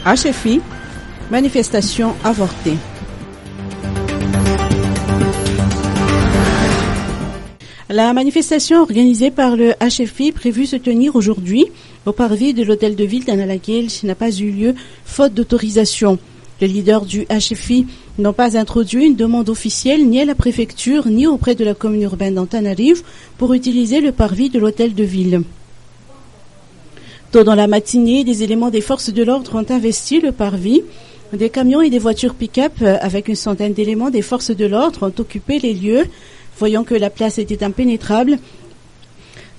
HFI, manifestation avortée. La manifestation organisée par le HFI prévue se tenir aujourd'hui au parvis de l'hôtel de ville d'Analaguel n'a pas eu lieu faute d'autorisation. Les leaders du HFI n'ont pas introduit une demande officielle ni à la préfecture ni auprès de la commune urbaine d'Antananarivo pour utiliser le parvis de l'hôtel de ville. Tôt dans la matinée, des éléments des forces de l'ordre ont investi le parvis. Des camions et des voitures pick-up avec une centaine d'éléments des forces de l'ordre ont occupé les lieux. Voyant que la place était impénétrable,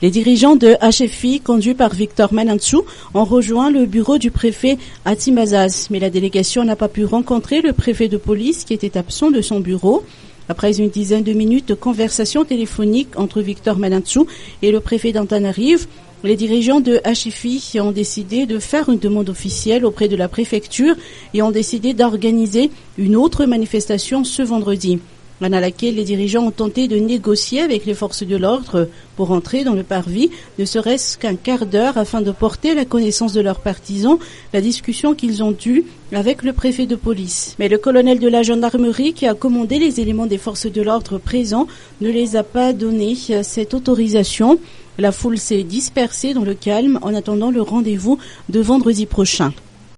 les dirigeants de HFI, conduits par Victor Manantsou, ont rejoint le bureau du préfet à Timazaz. Mais la délégation n'a pas pu rencontrer le préfet de police qui était absent de son bureau. Après une dizaine de minutes de conversation téléphonique entre Victor Manantsou et le préfet d'Antananarivo, les dirigeants de HFI ont décidé de faire une demande officielle auprès de la préfecture et ont décidé d'organiser une autre manifestation ce vendredi. À laquelle les dirigeants ont tenté de négocier avec les forces de l'ordre pour entrer dans le parvis, ne serait-ce qu'un quart d'heure afin de porter à la connaissance de leurs partisans la discussion qu'ils ont eue avec le préfet de police. Mais le colonel de la gendarmerie qui a commandé les éléments des forces de l'ordre présents ne les a pas donné cette autorisation. La foule s'est dispersée dans le calme en attendant le rendez-vous de vendredi prochain.